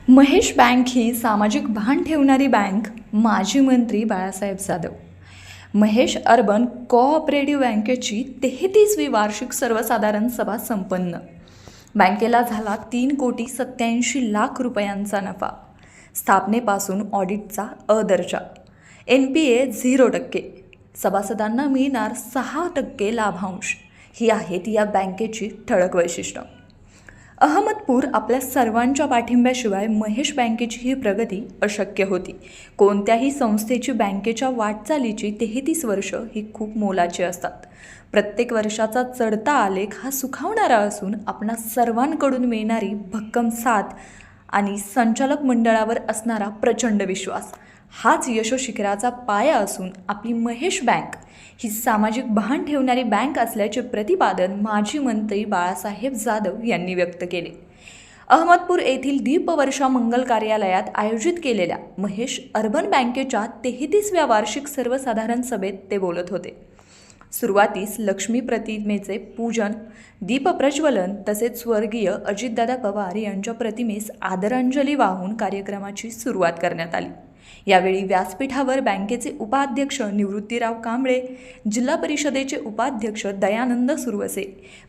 Mahesh bank ही सामाजिक भान ठेवणारी बँक. माजी मंत्री बाळासाहेब जाधव. महेश अर्बन कोऑपरेटिव्ह बँकेची 33वी वार्षिक सर्वसाधारण सभा संपन्न. बँकेला झाला 3,87,00,000 रुपयांचा नफा. स्थापनेपासून ऑडिटचा अ दर्जा. NPA 0%. सभासदांना मिळणार 6% लाभांश. ही आहेत या बँकेची ठळक वैशिष्ट्य. अहमदपूर आपल्या सर्वांच्या पाठिंब्याशिवाय महेश बँकेची ही प्रगती अशक्य होती. कोणत्याही संस्थेची बँकेच्या वाटचालीची 33 वर्ष ही खूप मोलाची असतात. प्रत्येक वर्षाचा चढता आलेख हा सुखावणारा असून आपणा सर्वांकडून मिळणारी भक्कम साथ आणि संचालक मंडळावर असणारा प्रचंड विश्वास हाच यशोशिखराचा पाया असून आपली महेश बँक ही सामाजिक भान ठेवणारी बँक असल्याचे प्रतिपादन माजी मंत्री बाळासाहेब जाधव यांनी व्यक्त केले. अहमदपूर येथील दीपवर्षा मंगल कार्यालयात आयोजित केलेल्या महेश अर्बन बँकेच्या 33व्या वार्षिक सर्वसाधारण सभेत ते बोलत होते. सुरुवातीस लक्ष्मी प्रतिमेचे पूजन, दीपप्रज्वलन तसेच स्वर्गीय अजितदादा पवार यांच्या प्रतिमेस आदरांजली वाहून कार्यक्रमाची सुरुवात करण्यात आली. यावेळी व्यासपीठावर बँकेचे उपाध्यक्ष निवृत्तीराव कांबळे, जिल्हा परिषदेचे उपाध्यक्ष दयानंद सुरवसे,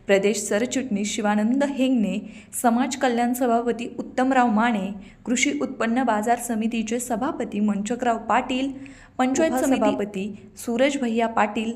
प्रदेश सरचिटणीस शिवानंद हेंगणे, समाज कल्याण सभापती उत्तमराव माने, कृषी उत्पन्न बाजार समितीचे सभापती मंचकराव पाटील, पंचायत सभापती सूरज भैया पाटील,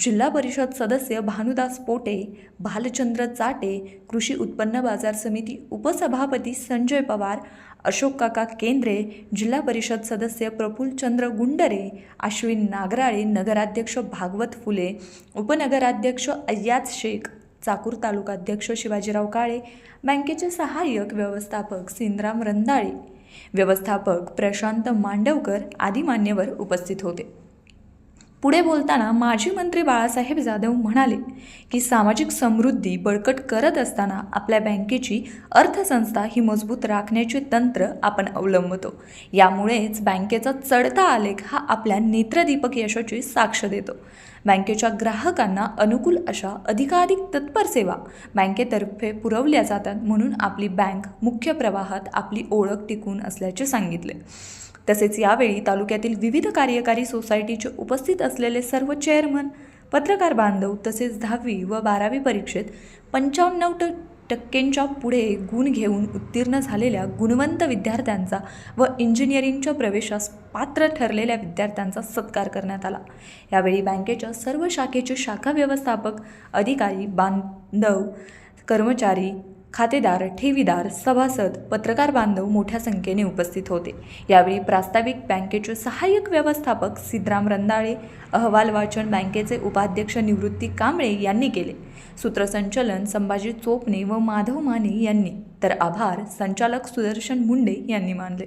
जिल्हा परिषद सदस्य भानुदास पोटे, भालचंद्र चाटे, कृषी उत्पन्न बाजार समिती उपसभापती संजय पवार, अशोक काका केंद्रे, जिल्हा परिषद सदस्य प्रफुल्लचंद्र गुंडरे, अश्विन नागराळे, नगराध्यक्ष भागवत फुले, उपनगराध्यक्ष अय्याज शेख, चाकूर तालुकाध्यक्ष शिवाजीराव काळे, बँकेचे सहाय्यक व्यवस्थापक सिंद्राम रंधाळे, व्यवस्थापक प्रशांत मांडवकर आदी मान्यवर उपस्थित होते. पुढे बोलताना माजी मंत्री बाळासाहेब जाधव म्हणाले की सामाजिक समृद्धी बळकट करत असताना आपल्या बँकेची अर्थसंस्था ही मजबूत राखण्याचे तंत्र आपण अवलंबतो. यामुळेच बँकेचा चढता आलेख हा आपल्या नेत्रदीपक यशाची साक्ष देतो. बँकेच्या ग्राहकांना अनुकूल अशा अधिकाधिक तत्पर सेवा बँकेतर्फे पुरवल्या जातात, म्हणून आपली बँक मुख्य प्रवाहात आपली ओळख टिकून असल्याचे सांगितले. तसेच यावेळी तालुक्यातील विविध कार्यकारी सोसायटीचे उपस्थित असलेले सर्व चेअरमन, पत्रकार बांधव तसेच 10वी व 12वी परीक्षेत 95% पुढे गुण घेऊन उत्तीर्ण झालेल्या गुणवंत विद्यार्थ्यांचा व इंजिनिअरिंगच्या प्रवेशास पात्र ठरलेल्या विद्यार्थ्यांचा सत्कार करण्यात आला. यावेळी बँकेच्या सर्व शाखेचे शाखा व्यवस्थापक, अधिकारी, बांधव, कर्मचारी, खातेदार, ठेवीदार, सभासद, पत्रकार बांधव मोठ्या संख्येने उपस्थित होते. यावेळी प्रास्ताविक बँकेचे सहाय्यक व्यवस्थापक सिद्धराम रंधाळे, अहवाल वाचन बँकेचे उपाध्यक्ष निवृत्ती कांबळे यांनी केले. सूत्रसंचालन संभाजी चोपणे व माधव माने यांनी, तर आभार संचालक सुदर्शन मुंडे यांनी मानले.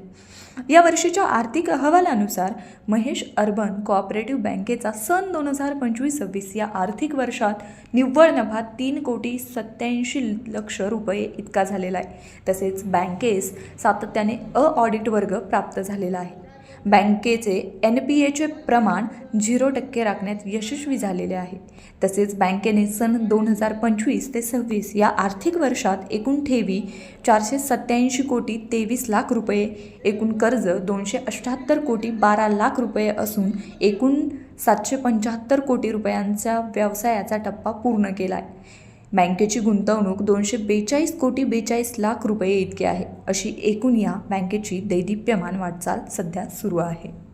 या वर्षीच्या आर्थिक अहवालानुसार महेश अर्बन कोऑपरेटिव्ह बँकेचा सन 2025-26 या आर्थिक वर्षात निव्वळ नफा 3,87,00,000 रुपये इतका झालेला आहे. तसेच बँकेस सातत्याने ऑडिट वर्ग प्राप्त झालेला आहे. बँकेचे NPAचे प्रमाण 0% राखण्यात यशस्वी झालेले आहे. तसेच बँकेने सन 2025 ते 26 या आर्थिक वर्षात एकूण ठेवी 487,23,00,000 रुपये, एकूण कर्ज 278,12,00,000 रुपये असून एकूण 775 कोटी रुपयांचा व्यवसायाचा टप्पा पूर्ण केला आहे. बँकेची गुंतवणूक 242,42,00,000 रुपये इतकी आहे. अशी एकूण या बँकेची दैदिप्यमान वाटचाल सध्या सुरू आहे.